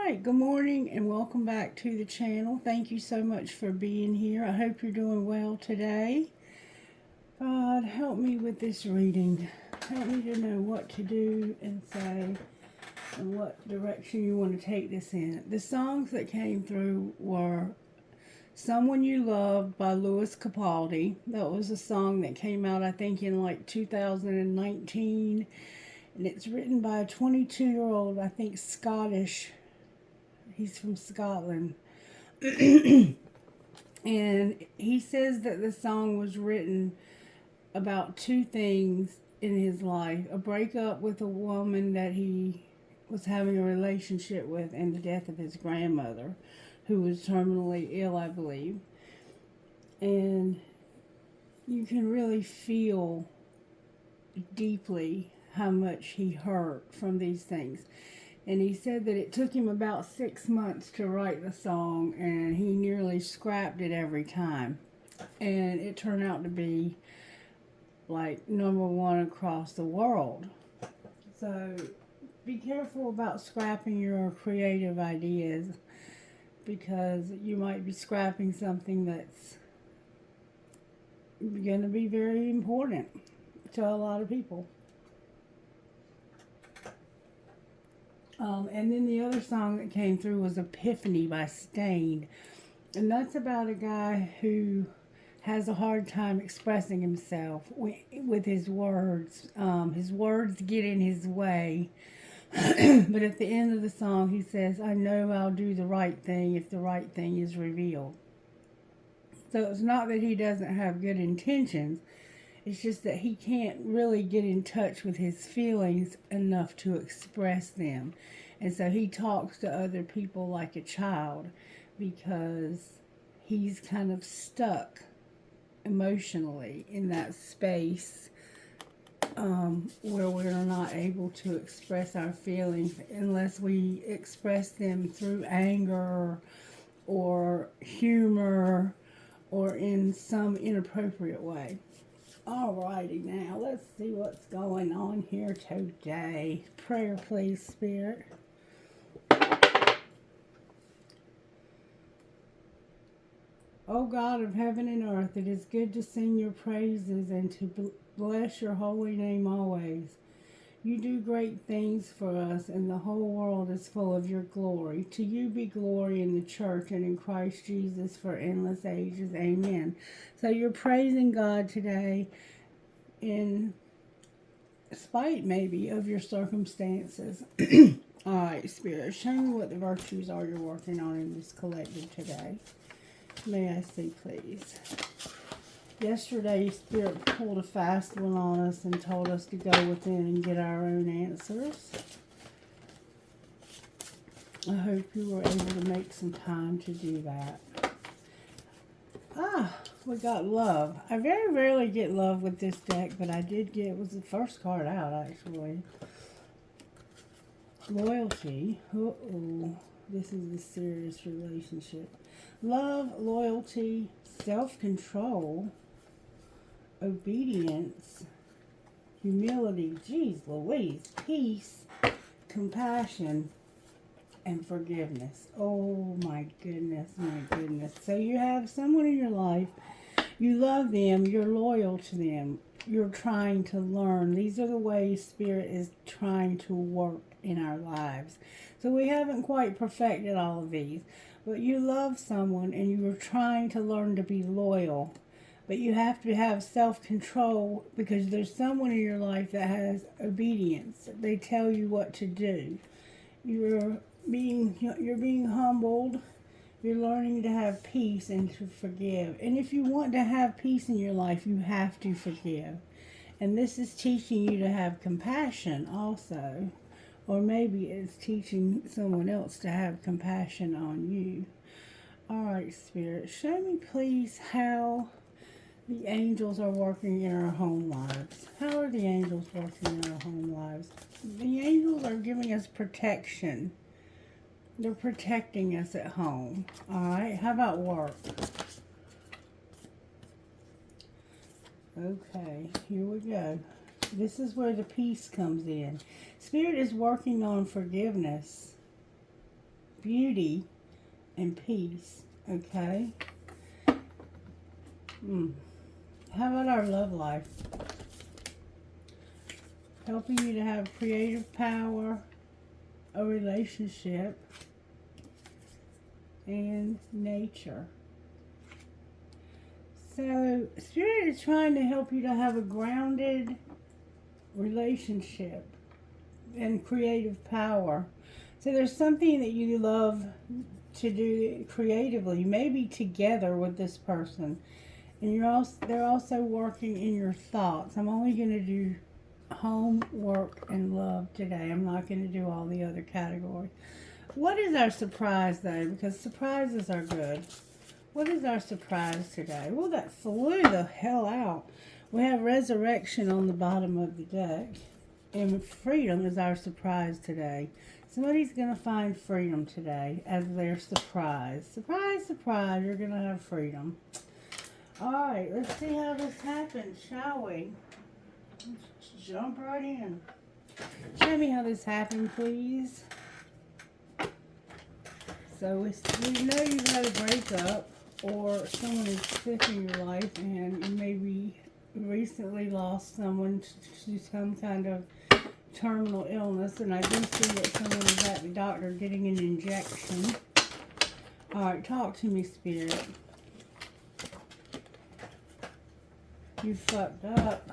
right, good morning and welcome back to the channel. Thank you so much for being here. I hope you're doing well today. God, help me with this reading. Help me to know what to do and say and what direction you want to take this in. The songs that came through were Someone You Love by Louis Capaldi. That was a song that came out, I think, in like 2019. And it's written by a 22-year-old, I think, Scottish. He's from Scotland. And he says that the song was written about two things in his life: a breakup with a woman that he was having a relationship with, and the death of his grandmother, who was terminally ill, I believe. And you can really feel deeply how much he hurt from these things. And he said that it took him about 6 months to write the song, and he nearly scrapped it every time. And it turned out to be like #1 across the world. So be careful about scrapping your creative ideas, because you might be scrapping something that's going to be very important to a lot of people. And then the other song that came through was Epiphany by Stain. And that's about a guy who has a hard time expressing himself with his words. His words get in his way. But at the end of the song, he says, I know I'll do the right thing if the right thing is revealed. So it's not that he doesn't have good intentions. It's just that he can't really get in touch with his feelings enough to express them. And so he talks to other people like a child, because he's kind of stuck emotionally in that space where we're not able to express our feelings unless we express them through anger or humor or in some inappropriate way. Alrighty, now let's see what's going on here today. Prayer, please, Spirit. O God of heaven and earth, it is good to sing your praises and to bless your holy name always. You do great things for us, and the whole world is full of your glory. To you be glory in the church and in Christ Jesus for endless ages. Amen. So you're praising God today in spite, maybe, of your circumstances. All right, Spirit, show me what the virtues are you're working on in this collective today. May I see, please? Yesterday, Spirit pulled a fast one on us and told us to go within and get our own answers. I hope you were able to make some time to do that. We got love. I very rarely get love with this deck, but I did get, it was the first card out, actually. Loyalty. Uh-oh. This is a serious relationship. Love, loyalty, self-control, obedience, humility, geez Louise, peace, compassion, and forgiveness. Oh my goodness, my goodness. So you have someone in your life, you love them, you're loyal to them, you're trying to learn. These are the ways Spirit is trying to work in our lives. So we haven't quite perfected all of these, but you love someone and you are trying to learn to be loyal. But you have to have self-control, because there's someone in your life that has obedience. They tell you what to do. You're being humbled. You're learning to have peace and to forgive. And if you want to have peace in your life, you have to forgive. And this is teaching you to have compassion also. Or maybe it's teaching someone else to have compassion on you. All right, Spirit, show me please how the angels are working in our home lives. How are the angels working in our home lives? The angels are giving us protection. They're protecting us at home. All right, how about work? Okay, here we go. This is where the peace comes in. Spirit is working on forgiveness beauty and peace. Okay? How about our love life? Helping you to have creative power, a relationship, and nature. So, Spirit is trying to help you to have a grounded relationship and creative power. So there's something that you love to do creatively, maybe together with this person. And they're also working in your thoughts. I'm only going to do home, work, and love today. I'm not going to do all the other categories. What is our surprise, though? Because surprises are good. What is our surprise today? Well, that flew the hell out. We have resurrection on the bottom of the deck. And freedom is our surprise today. Somebody's going to find freedom today as their surprise. Surprise, surprise, you're going to have freedom. All right, let's see how this happens, shall we? Let's jump right in. Show me how this happened, please. So we know you've had a breakup or someone is sick in your life and you maybe recently lost someone to some kind of terminal illness. And I do see that someone is at the doctor getting an injection. All right, talk to me, Spirit. You fucked up.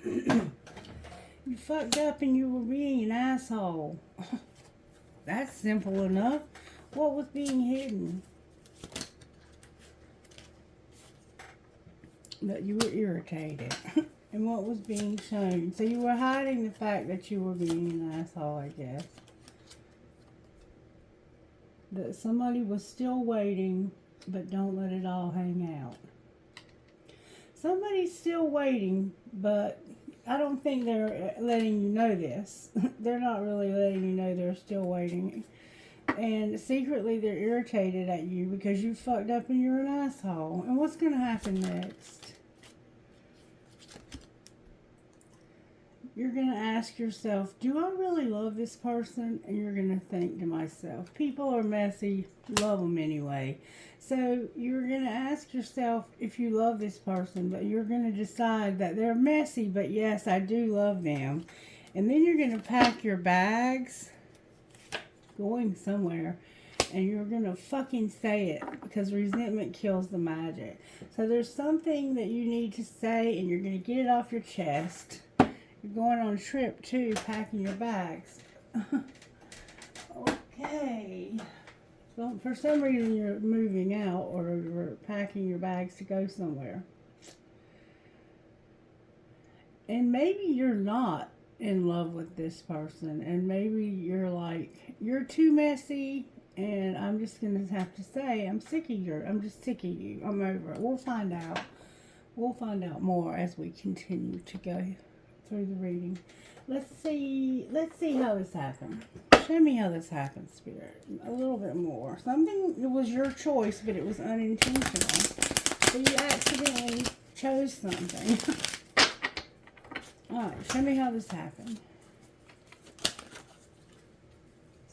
You fucked up and you were being an asshole. That's simple enough. What was being hidden? That you were irritated. And what was being shown? So you were hiding the fact that you were being an asshole, I guess. That somebody was still waiting, but don't let it all hang out. Somebody's still waiting, but I don't think they're letting you know this. They're not really letting you know they're still waiting. And secretly they're irritated at you because you fucked up and you're an asshole. And what's going to happen next? You're going to ask yourself, do I really love this person? And you're going to think to myself, people are messy, love them anyway. So you're going to ask yourself if you love this person, but you're going to decide that they're messy, but yes, I do love them. And then you're going to pack your bags, going somewhere, and you're going to fucking say it because resentment kills the magic. So there's something that you need to say and you're going to get it off your chest. You're going on a trip too, packing your bags. Okay. So for some reason you're moving out or you're packing your bags to go somewhere. And maybe you're not in love with this person. And maybe you're like, you're too messy. And I'm just going to have to say, I'm sick of you. I'm just sick of you. I'm over it. We'll find out. We'll find out more as we continue to go through the reading. Let's see how this happened. Show me how this happened, Spirit. A little bit more. Something, it was your choice, but it was unintentional. So you accidentally chose something. Alright, show me how this happened.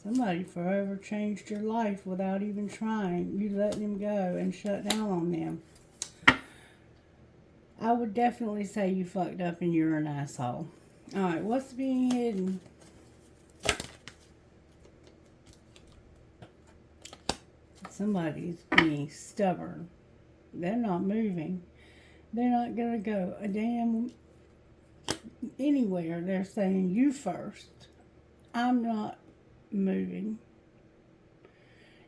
Somebody forever changed your life without even trying. You let them go and shut down on them. I would definitely say you fucked up and you're an asshole. Alright, what's being hidden? Somebody's being stubborn. They're not moving. They're not going to go a damn anywhere. They're saying, you first. I'm not moving.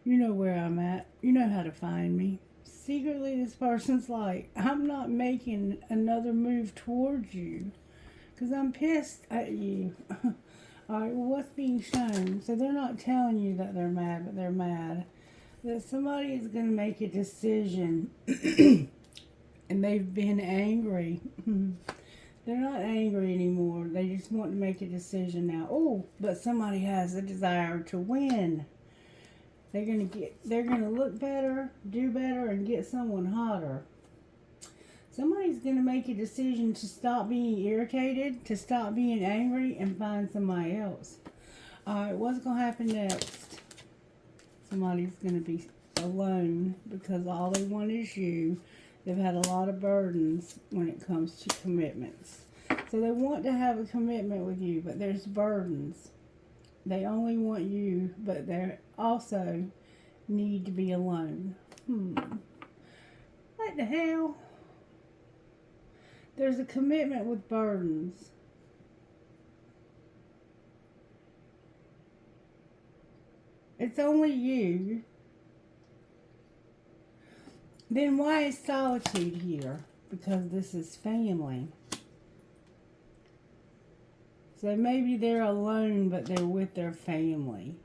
You know where I'm at. You know how to find me. Secretly, this person's like, I'm not making another move towards you because I'm pissed at you. Alright, well, what's being shown? So they're not telling you that they're mad, but they're mad. That somebody is going to make a decision and they've been angry. They're not angry anymore. They just want to make a decision now. Oh, but somebody has a desire to win. They're gonna look better, do better, and get someone hotter. Somebody's gonna make a decision to stop being irritated, to stop being angry, and find somebody else. Alright, what's gonna happen next? Somebody's going to be alone because all they want is you. They've had a lot of burdens when it comes to commitments. So they want to have a commitment with you, but there's burdens. They only want you, but they also need to be alone. What the hell? There's a commitment with burdens. It's only you. Then why is solitude here? Because this is family. So maybe they're alone, but they're with their family.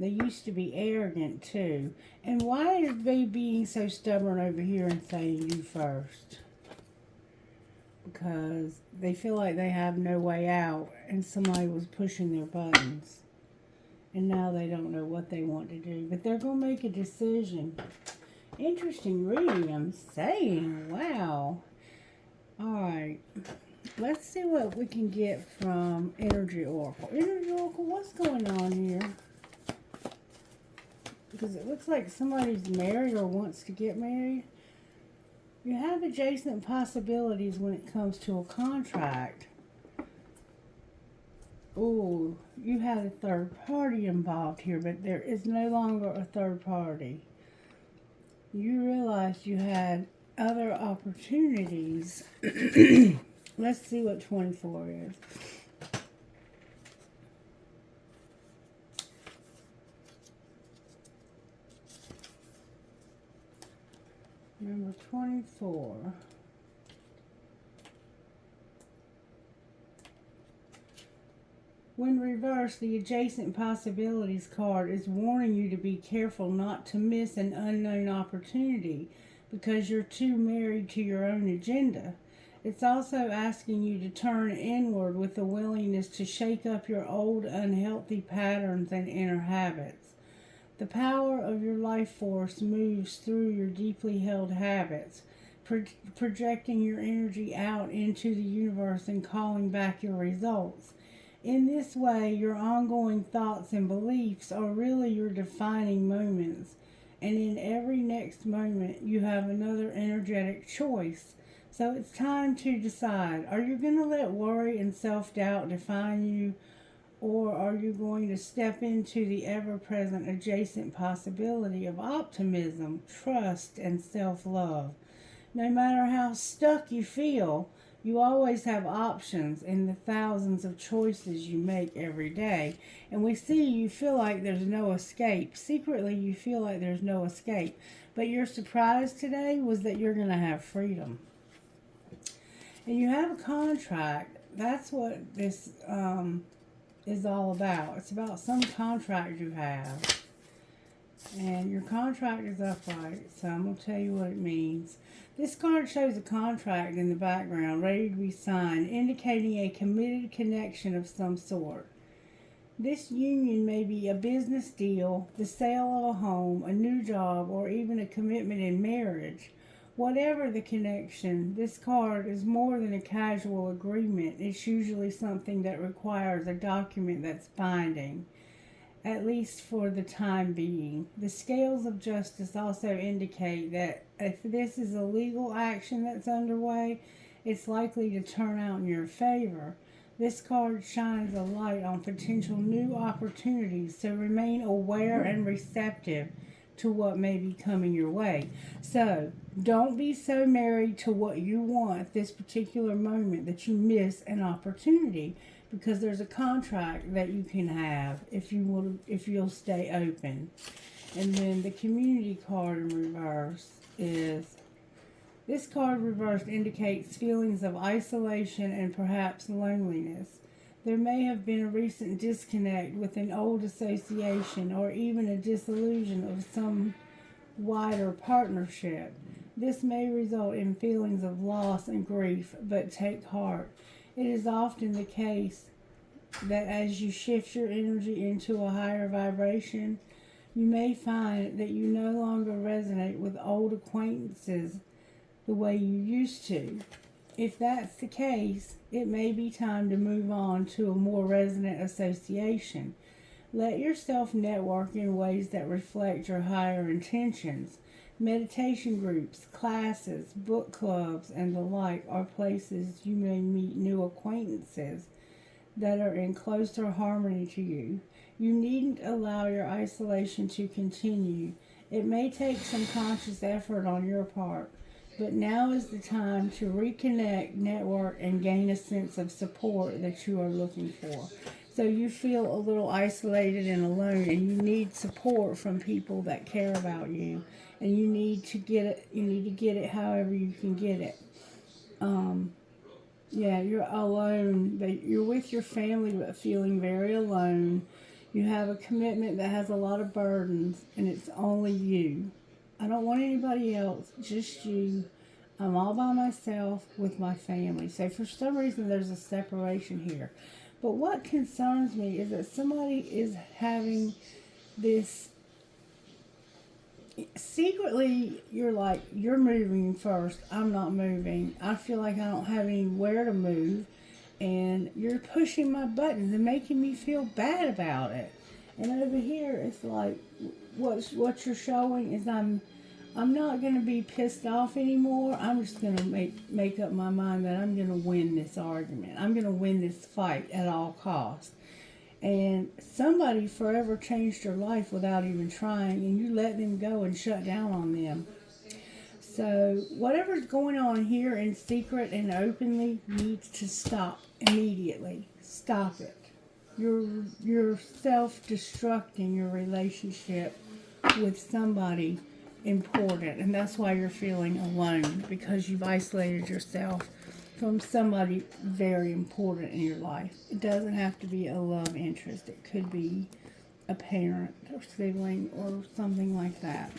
They used to be arrogant too. And why is they being so stubborn over here and saying you first? Because they feel like they have no way out and somebody was pushing their buttons. And now they don't know what they want to do. But they're going to make a decision. Interesting reading, I'm saying. Wow. Alright. Let's see what we can get from Energy Oracle. Energy Oracle, what's going on here? Because it looks like somebody's married or wants to get married. You have adjacent possibilities when it comes to a contract. Oh, you had a third party involved here, but there is no longer a third party. You realized you had other opportunities. Let's see what 24 is. Number 24. When reversed, the adjacent possibilities card is warning you to be careful not to miss an unknown opportunity because you're too married to your own agenda. It's also asking you to turn inward with a willingness to shake up your old unhealthy patterns and inner habits. The power of your life force moves through your deeply held habits, projecting your energy out into the universe and calling back your results. In this way, your ongoing thoughts and beliefs are really your defining moments, and in every next moment, you have another energetic choice. So it's time to decide, are you going to let worry and self-doubt define you? Or are you going to step into the ever-present adjacent possibility of optimism, trust, and self-love? No matter how stuck you feel, you always have options in the thousands of choices you make every day. And we see you feel like there's no escape. Secretly, you feel like there's no escape. But your surprise today was that you're going to have freedom. And you have a contract. That's what this is all about. It's about some contract you have. And your contract is upright, so I'm going to tell you what it means. This card shows a contract in the background, ready to be signed, indicating a committed connection of some sort. This union may be a business deal, the sale of a home, a new job, or even a commitment in marriage. Whatever the connection, this card is more than a casual agreement. It's usually something that requires a document that's binding, at least for the time being. The scales of justice also indicate that if this is a legal action that's underway, it's likely to turn out in your favor. This card shines a light on potential new opportunities, so remain aware and receptive to what may be coming your way. So, don't be so married to what you want at this particular moment that you miss an opportunity, because there's a contract that you can have if you'll stay open. And then the community card in reverse is, this card reversed indicates feelings of isolation and perhaps loneliness. There may have been a recent disconnect with an old association or even a disillusion of some wider partnership. This may result in feelings of loss and grief, but take heart. It is often the case that as you shift your energy into a higher vibration, you may find that you no longer resonate with old acquaintances the way you used to. If that's the case, it may be time to move on to a more resonant association. Let yourself network in ways that reflect your higher intentions. Meditation groups, classes, book clubs, and the like are places you may meet new acquaintances that are in closer harmony to you. You needn't allow your isolation to continue. It may take some conscious effort on your part, but now is the time to reconnect, network, and gain a sense of support that you are looking for. So you feel a little isolated and alone, and you need support from people that care about you, and you need to get it. You need to get it however you can get it. Yeah, you're alone, but you're with your family, but feeling very alone. You have a commitment that has a lot of burdens, and it's only you. I don't want anybody else, just you. I'm all by myself with my family. So for some reason, there's a separation here. But what concerns me is that somebody is having this. Secretly, you're like, you're moving first. I'm not moving. I feel like I don't have anywhere to move. And you're pushing my buttons and making me feel bad about it. And over here, it's like, what you're showing is I'm not going to be pissed off anymore. I'm just going to make up my mind that I'm going to win this argument. I'm going to win this fight at all costs. And somebody forever changed your life without even trying, and you let them go and shut down on them. So whatever's going on here in secret and openly needs to stop immediately. Stop it. You're self-destructing your relationship with somebody important, and that's why you're feeling alone, because you've isolated yourself from somebody very important in your life. It doesn't have to be a love interest. It could be a parent or sibling or something like that.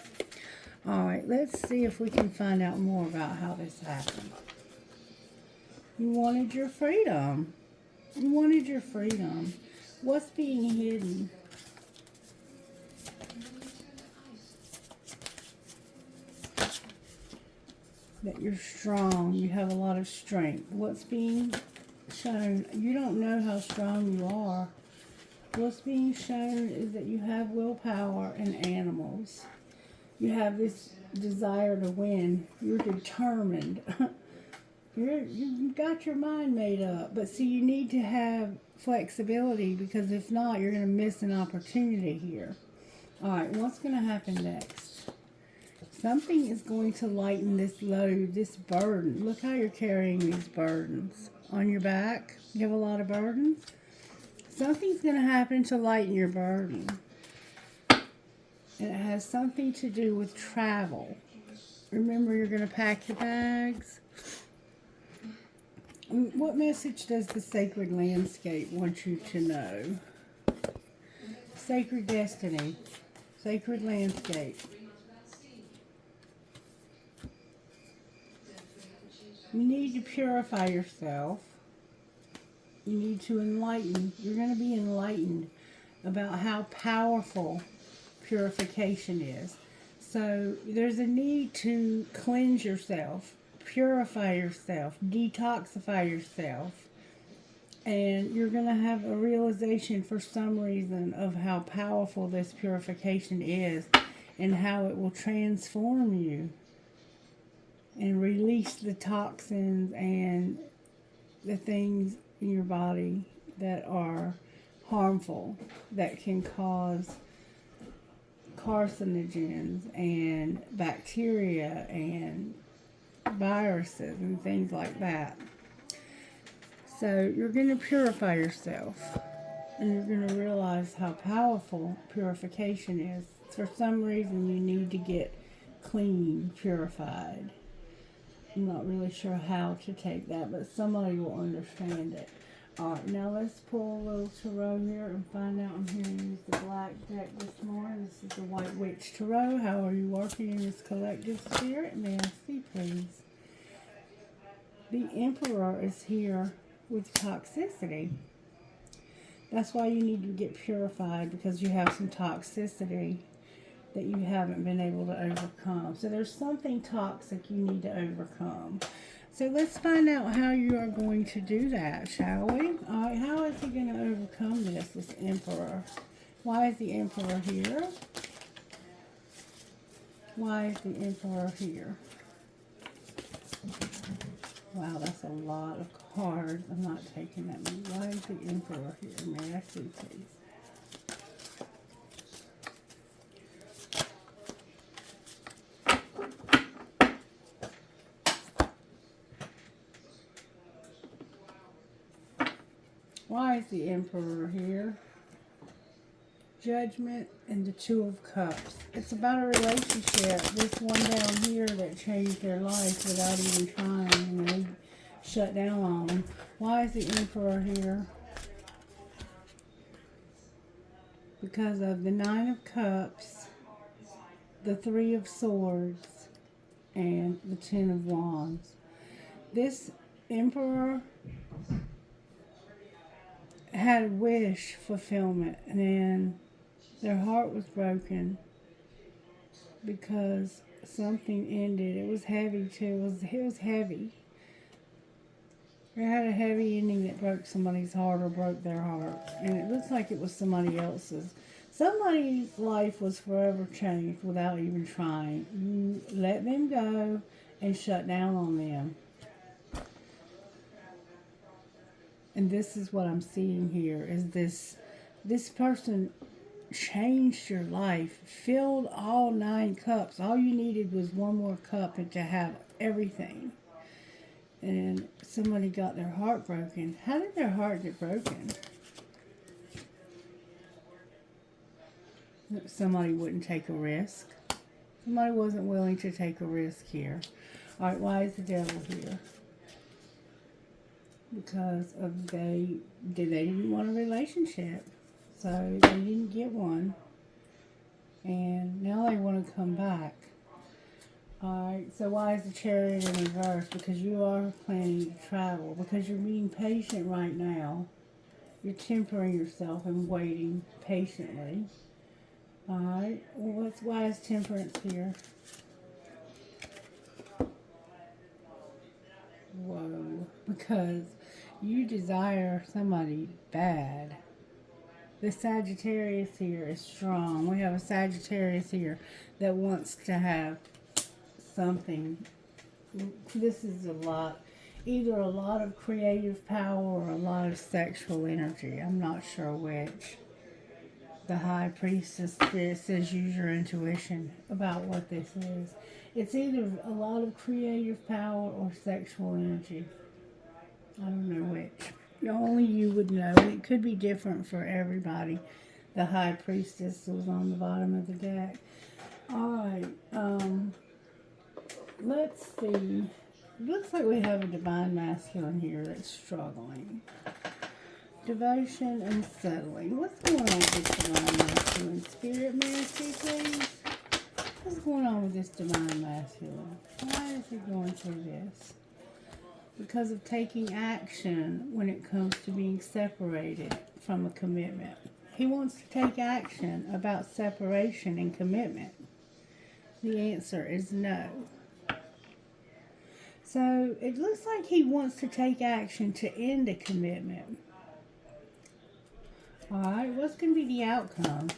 All right, let's see if we can find out more about how this happened. You wanted your freedom. You wanted your freedom. What's being hidden? That you're strong. You have a lot of strength. What's being shown? You don't know how strong you are. What's being shown is that you have willpower and animals. You have this desire to win. You're determined. You've got your mind made up. But see, you need to have flexibility, because if not, you're going to miss an opportunity here. All right, what's going to happen next? Something is going to lighten this load, this burden. Look how you're carrying these burdens. On your back, you have a lot of burdens. Something's going to happen to lighten your burden. And it has something to do with travel. Remember, you're going to pack your bags. What message does the sacred landscape want you to know? Sacred destiny. Sacred landscape. You need to purify yourself. You need to enlighten. You're going to be enlightened about how powerful purification is. So there's a need to cleanse yourself, purify yourself, detoxify yourself. And you're going to have a realization for some reason of how powerful this purification is and how it will transform you and release the toxins and the things in your body that are harmful, that can cause carcinogens and bacteria and viruses and things like that. So you're going to purify yourself, and you're going to realize how powerful purification is. For some reason, you need to get clean, purified. I'm not really sure how to take that, but somebody will understand it. Alright, now let's pull a little tarot here and find out. I'm here to use the black deck this morning. This is the White Witch Tarot. How are you working in this collective spirit? May I see, please? The Emperor is here with toxicity. That's why you need to get purified, because you have some toxicity that you haven't been able to overcome. So there's something toxic you need to overcome. So let's find out how you are going to do that, shall we? All right, how is he going to overcome this Emperor? Why is the Emperor here? Why is the Emperor here? Wow, that's a lot of cards. I'm not taking that many. Why is the Emperor here? May I see, please? Why is the Emperor here? Judgment and the Two of Cups. It's about a relationship. This one down here that changed their life without even trying, and they shut down on them. Why is the Emperor here? Because of the Nine of Cups, the Three of Swords, and the Ten of Wands. This Emperor had wish fulfillment, and their heart was broken because something ended. It was heavy too. It was heavy. They had a heavy ending that broke somebody's heart or broke their heart, and it looks like it was somebody else's. Somebody's life was forever changed without even trying. You let them go and shut down on them. And this is what I'm seeing here, is this person changed your life, filled all 9 cups. All you needed was one more cup and to have everything. And somebody got their heart broken. How did their heart get broken? Somebody wouldn't take a risk. Somebody wasn't willing to take a risk here. All right, why is the Devil here? Because of they didn't want a relationship, so they didn't get one, and now they want to come back. Alright, so why is the Chariot in reverse? Because you are planning to travel, because you're being patient right now. You're tempering yourself and waiting patiently. Alright, well, why is Temperance here? Whoa, because you desire somebody bad. The Sagittarius here is strong. We have a Sagittarius here that wants to have something. This is a lot. Either a lot of creative power or a lot of sexual energy. I'm not sure which. The High Priestess Spirit says use your intuition about what this is. It's either a lot of creative power or sexual energy. I don't know which. Only you would know. It could be different for everybody. The High Priestess was on the bottom of the deck. Alright, let's see. Looks like we have a Divine Masculine here that's struggling. Devotion and settling. What's going on with this Divine Masculine? Spirit, Mercy, please. What's going on with this Divine Masculine? Why is he going through this? Because of taking action when it comes to being separated from a commitment. He wants to take action about separation and commitment. The answer is no. So it looks like he wants to take action to end a commitment. Alright, what's going to be the outcome?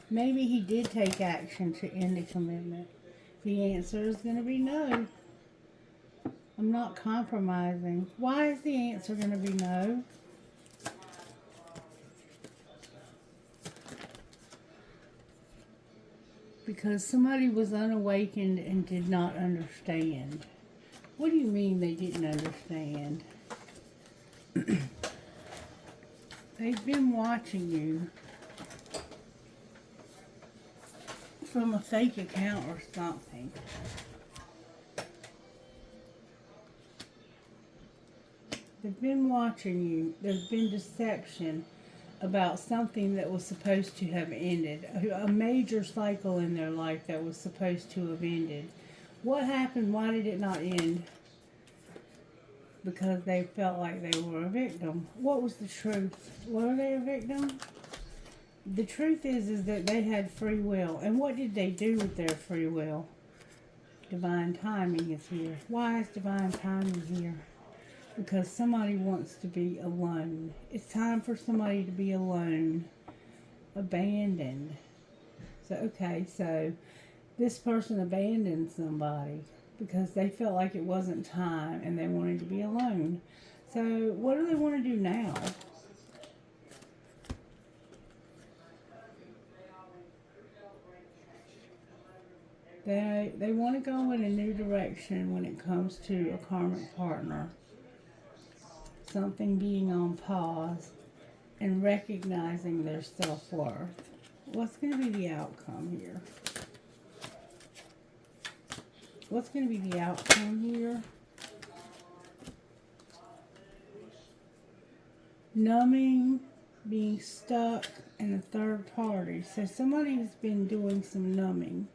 Maybe he did take action to end a commitment. The answer is going to be no. I'm not compromising. Why is the answer going to be no? Because somebody was unawakened and did not understand. What do you mean they didn't understand? They've been watching you from a fake account or something. They've been watching you. There's been deception about something that was supposed to have ended. A major cycle in their life that was supposed to have ended. What happened? Why did it not end? Because they felt like they were a victim. What was the truth? Were they a victim? the truth is that they had free will. And what did they do with their free will? Divine timing is here. Why is divine timing here? Because somebody wants to be alone. It's time for somebody to be alone, abandoned. So, okay, so this person abandoned somebody because they felt like it wasn't time and they wanted to be alone. So, what do they want to do now? They want to go in a new direction when it comes to a karmic partner. Something being on pause and recognizing their self-worth. What's going to be the outcome here? What's going to be the outcome here? Numbing, being stuck, and a third party. So somebody's been doing some numbing.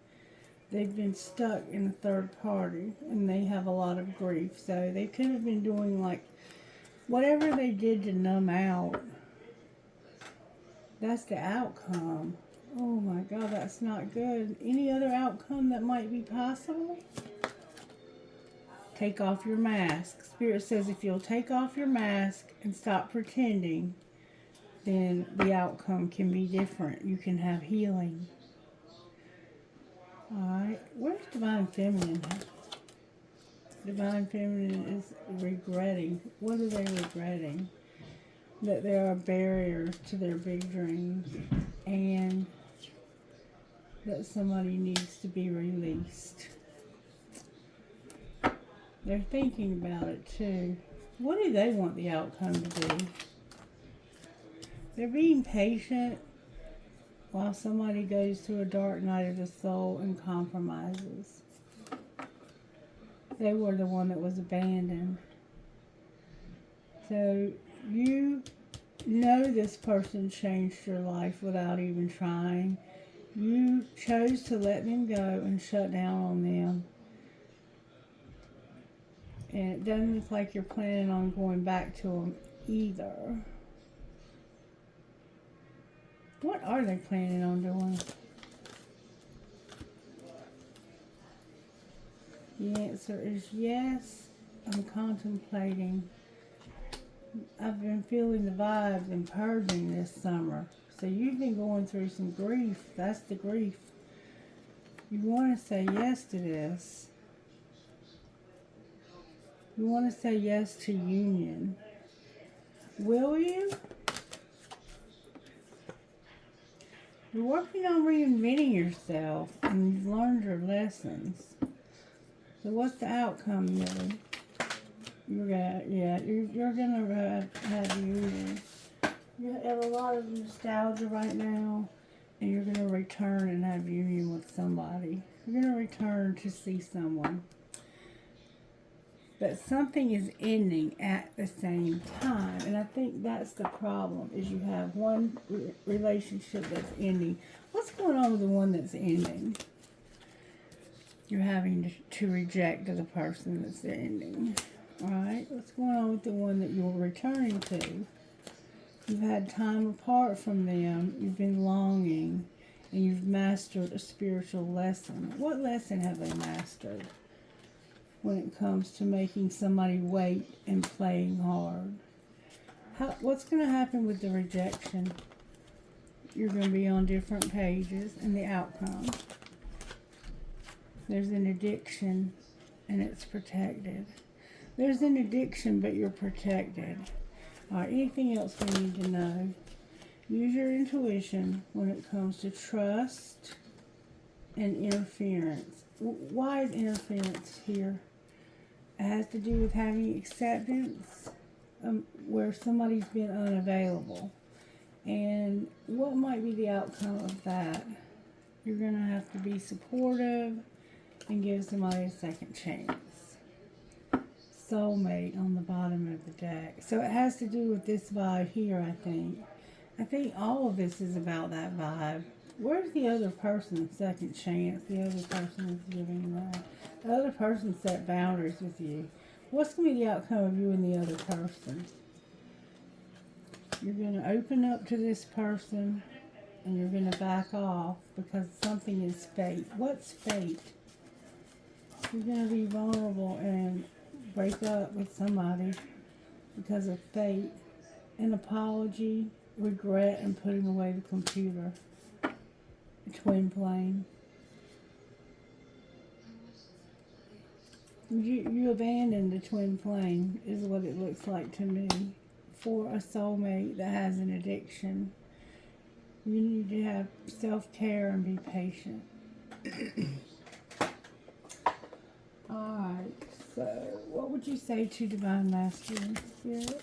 They've been stuck in a third party, and they have a lot of grief. So they could have been doing like whatever they did to numb out. That's the outcome. Oh my God, that's not good. Any other outcome that might be possible? Take off your mask. Spirit says if you'll take off your mask and stop pretending, then the outcome can be different. You can have healing. Alright, where's Divine Feminine? Divine Feminine is regretting. What are they regretting? That there are barriers to their big dreams and that somebody needs to be released. They're thinking about it too. What do they want the outcome to be? They're being patient while somebody goes through a dark night of the soul and compromises. They were the one that was abandoned. So you know this person changed your life without even trying. You chose to let them go and shut down on them. And it doesn't look like you're planning on going back to them either. What are they planning on doing? The answer is yes. I'm contemplating. I've been feeling the vibes and purging this summer. So you've been going through some grief. That's the grief. You want to say yes to this. You want to say yes to union. Will you? You're working on reinventing yourself and you've learned your lessons. So what's the outcome, Millie? You're gonna have union. You have a lot of nostalgia right now, and you're gonna return and have union with somebody. You're gonna return to see someone. But something is ending at the same time, and I think that's the problem. Is you have one relationship that's ending. What's going on with the one that's ending? You're having to reject the person that's ending. Alright, what's going on with the one that you're returning to? You've had time apart from them, you've been longing, and you've mastered a spiritual lesson. What lesson have they mastered when it comes to making somebody wait and playing hard? What's going to happen with the rejection? You're going to be on different pages, and the outcome. There's an addiction, and it's protected. There's an addiction, but you're protected. All right, anything else we need to know? Use your intuition when it comes to trust and interference. Why is interference here? It has to do with having acceptance where somebody's been unavailable. And what might be the outcome of that? You're going to have to be supportive and give somebody a second chance. Soulmate on the bottom of the deck. So it has to do with this vibe here, I think. I think all of this is about that vibe. Where's the other person? Second chance. The other person is giving that. The other person set boundaries with you. What's going to be the outcome of you and the other person? You're going to open up to this person. and you're going to back off because something is fate. What's fate? You're going to be vulnerable and break up with somebody because of fate. An apology, regret, and putting away the computer. Twin flame. You abandoned the twin flame is what it looks like to me. For a soulmate that has an addiction, you need to have self-care and be patient. Alright, so what would you say to Divine Masculine Spirit?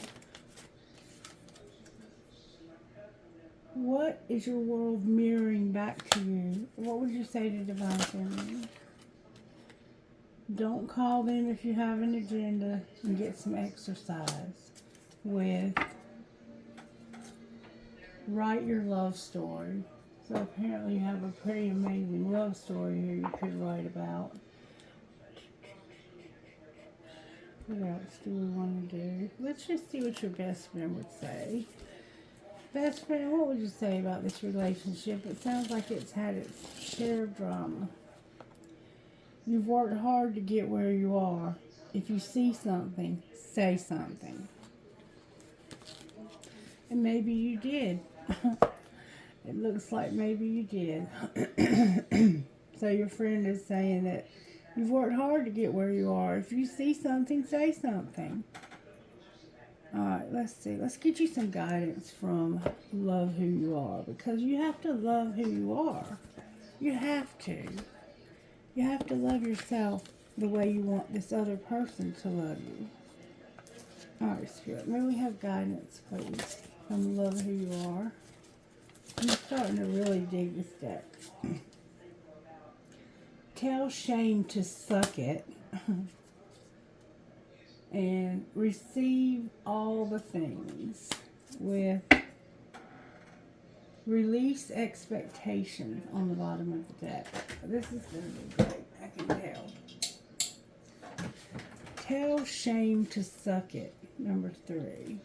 What is your world mirroring back to you? What would you say to Divine Feminine? Don't call them if you have an agenda, and get some exercise with write your love story. So apparently you have a pretty amazing love story here you could write about. What else do we want to do? Let's just see what your best friend would say. Best friend, what would you say about this relationship? It sounds like it's had its share of drama. You've worked hard to get where you are. If you see something, say something. And maybe you did. It looks like maybe you did. So your friend is saying that you've worked hard to get where you are. If you see something, say something. Alright, let's see. Let's get you some guidance from Love Who You Are. Because you have to love who you are. You have to. You have to love yourself the way you want this other person to love you. Alright, Spirit. May we have guidance, please, from Love Who You Are. I'm starting to really dig this deck. Tell shame to suck it. And receive all the things with release expectations on the bottom of the deck. This is going to be great, I can tell. Tell shame to suck it, number 3.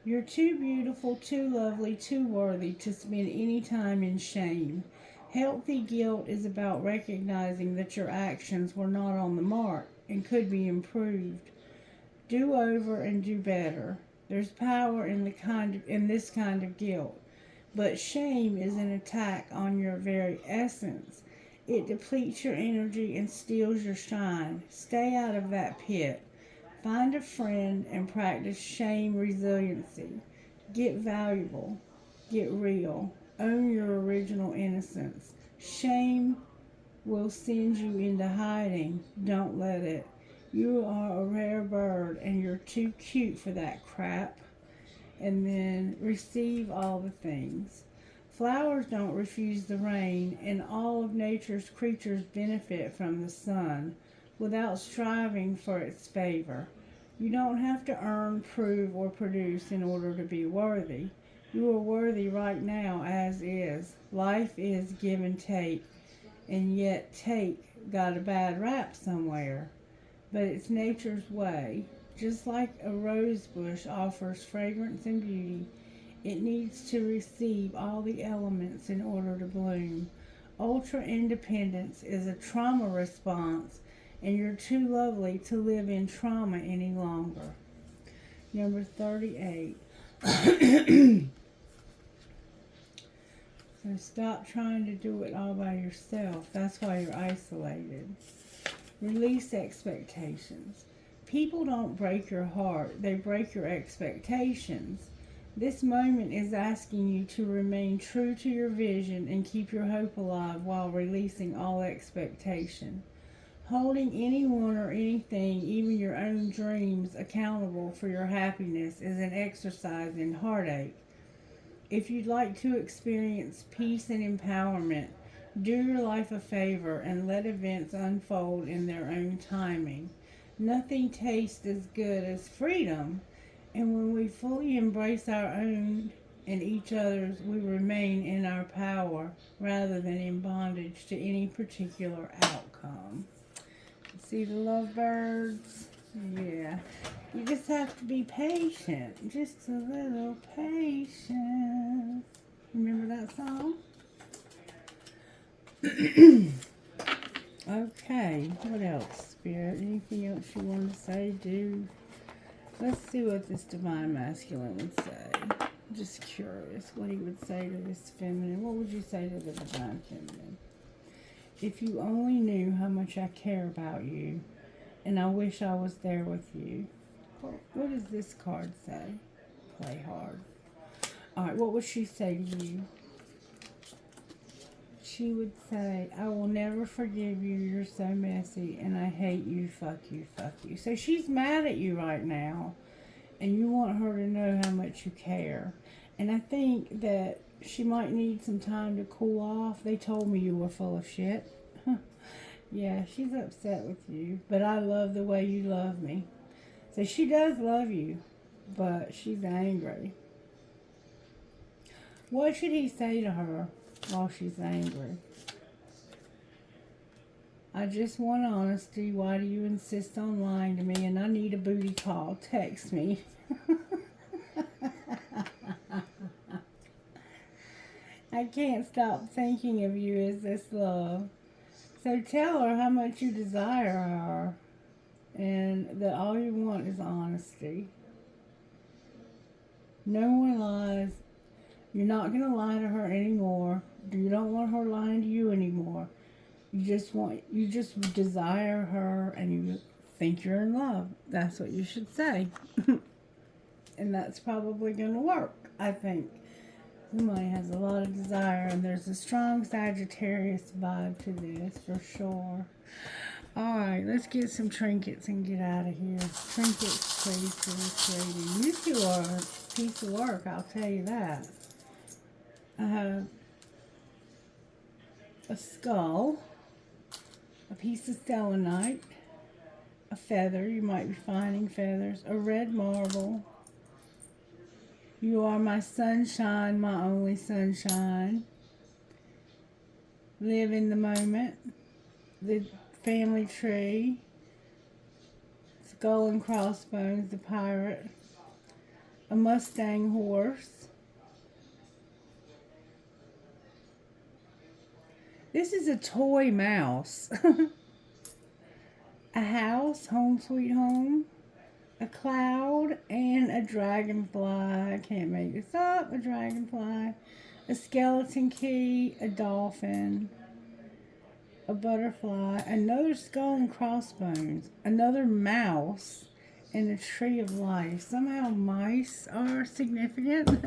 You're too beautiful, too lovely, too worthy to spend any time in shame. Healthy guilt is about recognizing that your actions were not on the mark and could be improved. Do over and do better. There's power in this kind of guilt, but shame is an attack on your very essence. It depletes your energy and steals your shine. Stay out of that pit. Find a friend and practice shame resiliency. Get valuable. Get real. Own your original innocence. Shame will send you into hiding. Don't let it. You are a rare bird and you're too cute for that crap. And then receive all the things. Flowers don't refuse the rain, and all of nature's creatures benefit from the sun without striving for its favor. You don't have to earn, prove, or produce in order to be worthy. You are worthy right now as is. Life is give and take, and yet take got a bad rap somewhere. But it's nature's way. Just like a rose bush offers fragrance and beauty, it needs to receive all the elements in order to bloom. Ultra independence is a trauma response, and you're too lovely to live in trauma any longer. Number 38. So stop trying to do it all by yourself. That's why you're isolated. Release expectations. People don't break your heart. They break your expectations. This moment is asking you to remain true to your vision and keep your hope alive while releasing all expectation. Holding anyone or anything, even your own dreams, accountable for your happiness is an exercise in heartache. If you'd like to experience peace and empowerment, do your life a favor and let events unfold in their own timing. Nothing tastes as good as freedom, and when we fully embrace our own and each other's, we remain in our power rather than in bondage to any particular outcome. See the lovebirds? Yeah. You just have to be patient. Just a little patience. Remember that song? Okay. What else, Spirit? Anything else you want to say, do? Let's see what this Divine Masculine would say. I'm just curious what he would say to this Feminine. What would you say to the Divine Feminine? If you only knew how much I care about you, and I wish I was there with you. What does this card say? Play hard. Alright, what would she say to you? She would say, I will never forgive you. You're so messy, and I hate you. Fuck you, fuck you. So she's mad at you right now, and you want her to know how much you care. And I think that she might need some time to cool off. They told me you were full of shit. Yeah, she's upset with you, but I love the way you love me. So she does love you, but she's angry. What should he say to her while she's angry? I just want honesty. Why do you insist on lying to me? And I need a booty call. Text me. I can't stop thinking of you as this love. So tell her how much you desire her and that all you want is honesty. No more lies. You're not going to lie to her anymore. You don't want her lying to you anymore. You just desire her and you think you're in love. That's what you should say. And that's probably going to work, I think. Somebody has a lot of desire, and there's a strong Sagittarius vibe to this, for sure. Alright, let's get some trinkets and get out of here. Trinkets, please, for this lady. You two are a piece of work, I'll tell you that. I have a skull, a piece of selenite, a feather, you might be finding feathers, a red marble. You are my sunshine, my only sunshine. Live in the moment. The family tree. Skull and crossbones, the pirate. A Mustang horse. This is a toy mouse. A house, home sweet home. A cloud and a dragonfly. I can't make this up. A dragonfly. A skeleton key. A dolphin. A butterfly. Another skull and crossbones. Another mouse. And a tree of life. Somehow mice are significant.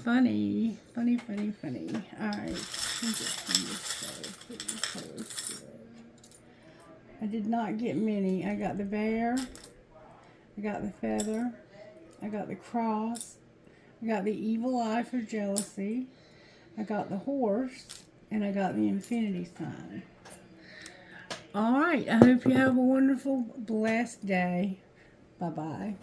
Funny. Funny, funny, funny. Alright. I did not get many. I got the bear. I got the feather, I got the cross, I got the evil eye for jealousy, I got the horse, and I got the infinity sign. Alright, I hope you have a wonderful, blessed day. Bye-bye.